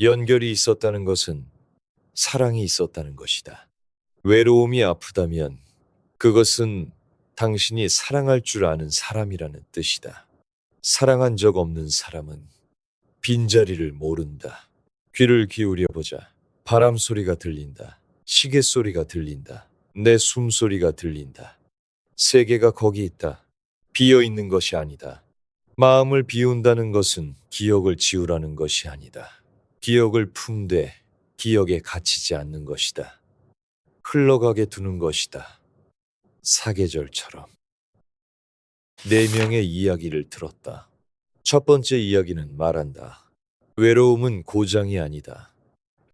연결이 있었다는 것은 사랑이 있었다는 것이다. 외로움이 아프다면 그것은 당신이 사랑할 줄 아는 사람이라는 뜻이다. 사랑한 적 없는 사람은 빈자리를 모른다. 귀를 기울여 보자. 바람 소리가 들린다. 시계 소리가 들린다. 내 숨소리가 들린다. 세계가 거기 있다. 비어 있는 것이 아니다. 마음을 비운다는 것은 기억을 지우라는 것이 아니다. 기억을 품되 기억에 갇히지 않는 것이다. 흘러가게 두는 것이다. 사계절처럼. 네 명의 이야기를 들었다. 첫 번째 이야기는 말한다. 외로움은 고장이 아니다.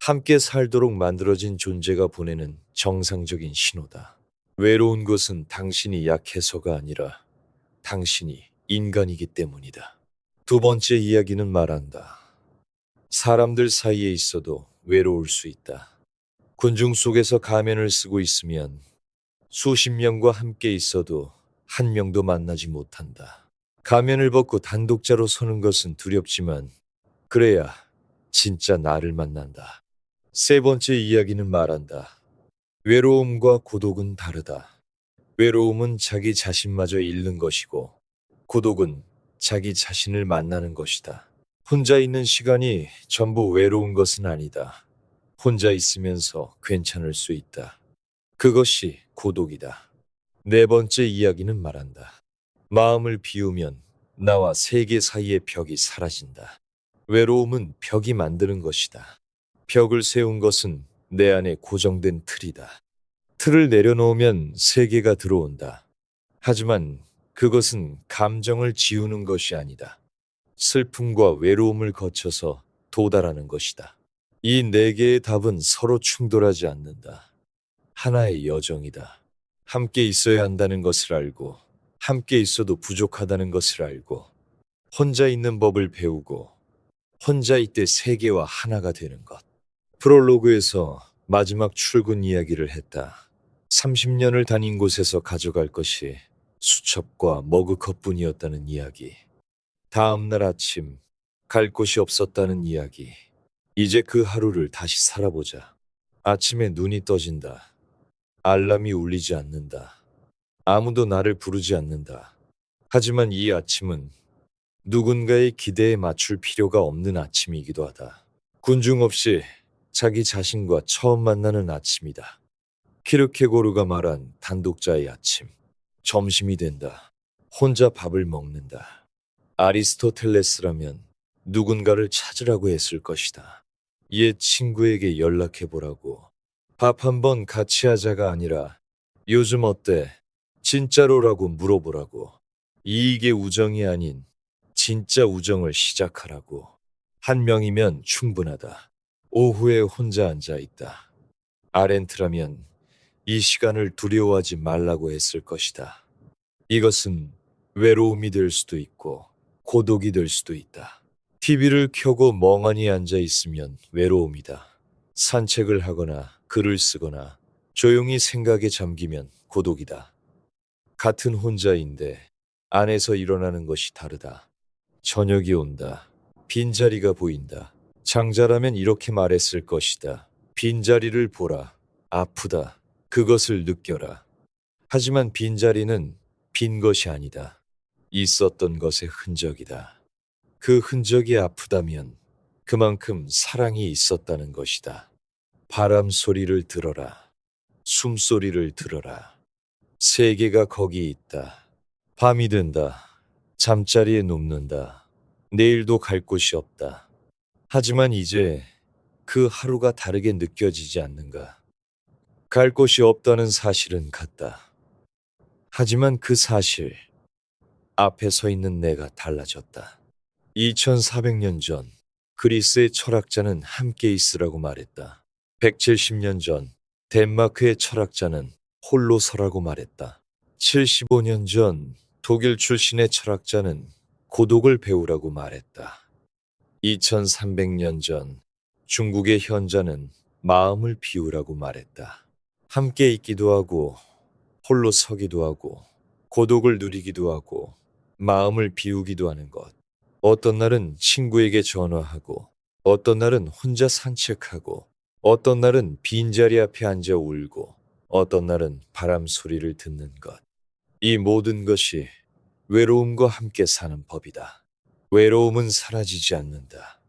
함께 살도록 만들어진 존재가 보내는 정상적인 신호다. 외로운 것은 당신이 약해서가 아니라 당신이 인간이기 때문이다. 두 번째 이야기는 말한다. 사람들 사이에 있어도 외로울 수 있다. 군중 속에서 가면을 쓰고 있으면 수십 명과 함께 있어도 한 명도 만나지 못한다. 가면을 벗고 단독자로 서는 것은 두렵지만 그래야 진짜 나를 만난다. 세 번째 이야기는 말한다. 외로움과 고독은 다르다. 외로움은 자기 자신마저 잃는 것이고 고독은 자기 자신을 만나는 것이다. 혼자 있는 시간이 전부 외로운 것은 아니다. 혼자 있으면서 괜찮을 수 있다. 그것이 고독이다. 네 번째 이야기는 말한다. 마음을 비우면 나와 세계 사이의 벽이 사라진다. 외로움은 벽이 만드는 것이다. 벽을 세운 것은 내 안에 고정된 틀이다. 틀을 내려놓으면 세계가 들어온다. 하지만 그것은 감정을 지우는 것이 아니다. 슬픔과 외로움을 거쳐서 도달하는 것이다. 이 네 개의 답은 서로 충돌하지 않는다. 하나의 여정이다. 함께 있어야 한다는 것을 알고, 함께 있어도 부족하다는 것을 알고, 혼자 있는 법을 배우고, 혼자 있되 세계와 하나가 되는 것. 프롤로그에서 마지막 출근 이야기를 했다. 30년을 다닌 곳에서 가져갈 것이 수첩과 머그컵뿐이었다는 이야기. 다음 날 아침, 갈 곳이 없었다는 이야기. 이제 그 하루를 다시 살아보자. 아침에 눈이 떠진다. 알람이 울리지 않는다. 아무도 나를 부르지 않는다. 하지만 이 아침은 누군가의 기대에 맞출 필요가 없는 아침이기도 하다. 군중 없이 자기 자신과 처음 만나는 아침이다. 키르케고르가 말한 단독자의 아침. 점심이 된다. 혼자 밥을 먹는다. 아리스토텔레스라면 누군가를 찾으라고 했을 것이다. 옛 친구에게 연락해보라고. 밥 한번 같이 하자가 아니라 요즘 어때? 진짜로라고 물어보라고. 이익의 우정이 아닌 진짜 우정을 시작하라고. 한 명이면 충분하다. 오후에 혼자 앉아 있다. 아렌트라면 이 시간을 두려워하지 말라고 했을 것이다. 이것은 외로움이 될 수도 있고 고독이 될 수도 있다. TV를 켜고 멍하니 앉아 있으면 외로움이다. 산책을 하거나 글을 쓰거나 조용히 생각에 잠기면 고독이다. 같은 혼자인데 안에서 일어나는 것이 다르다. 저녁이 온다. 빈자리가 보인다. 장자라면 이렇게 말했을 것이다. 빈자리를 보라. 아프다. 그것을 느껴라. 하지만 빈자리는 빈 것이 아니다. 있었던 것의 흔적이다. 그 흔적이 아프다면 그만큼 사랑이 있었다는 것이다. 바람 소리를 들어라. 숨소리를 들어라. 세계가 거기 있다. 밤이 된다. 잠자리에 눕는다. 내일도 갈 곳이 없다. 하지만 이제 그 하루가 다르게 느껴지지 않는가? 갈 곳이 없다는 사실은 같다. 하지만 그 사실 앞에 서 있는 내가 달라졌다. 2400년 전 그리스의 철학자는 함께 있으라고 말했다. 170년 전 덴마크의 철학자는 홀로 서라고 말했다. 75년 전 독일 출신의 철학자는 고독을 배우라고 말했다. 2300년 전 중국의 현자는 마음을 비우라고 말했다. 함께 있기도 하고 홀로 서기도 하고 고독을 누리기도 하고 마음을 비우기도 하는 것. 어떤 날은 친구에게 전화하고 어떤 날은 혼자 산책하고 어떤 날은 빈자리 앞에 앉아 울고 어떤 날은 바람 소리를 듣는 것. 이 모든 것이 외로움과 함께 사는 법이다. 외로움은 사라지지 않는다.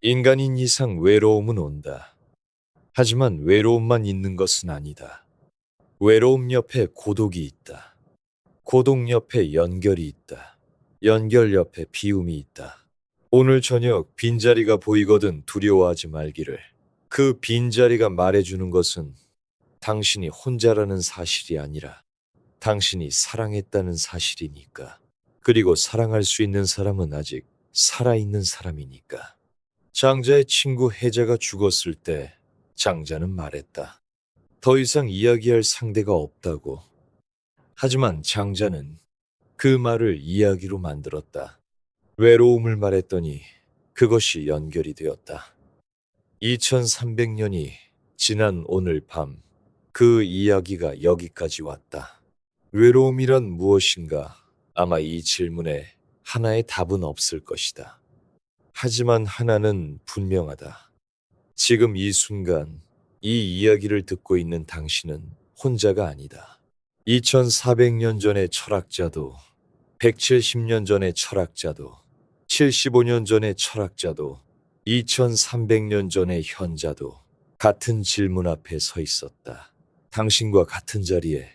인간인 이상 외로움은 온다. 하지만 외로움만 있는 것은 아니다. 외로움 옆에 고독이 있다. 고독 옆에 연결이 있다. 연결 옆에 비움이 있다. 오늘 저녁 빈자리가 보이거든 두려워하지 말기를. 그 빈자리가 말해주는 것은 당신이 혼자라는 사실이 아니라 당신이 사랑했다는 사실이니까. 그리고 사랑할 수 있는 사람은 아직 살아있는 사람이니까. 장자의 친구 혜자가 죽었을 때 장자는 말했다. 더 이상 이야기할 상대가 없다고. 하지만 장자는 그 말을 이야기로 만들었다. 외로움을 말했더니 그것이 연결이 되었다. 2300년이 지난 오늘 밤 그 이야기가 여기까지 왔다. 외로움이란 무엇인가? 아마 이 질문에 하나의 답은 없을 것이다. 하지만 하나는 분명하다. 지금 이 순간 이 이야기를 듣고 있는 당신은 혼자가 아니다. 2400년 전의 철학자도, 170년 전의 철학자도, 75년 전의 철학자도, 2300년 전의 현자도 같은 질문 앞에 서 있었다. 당신과 같은 자리에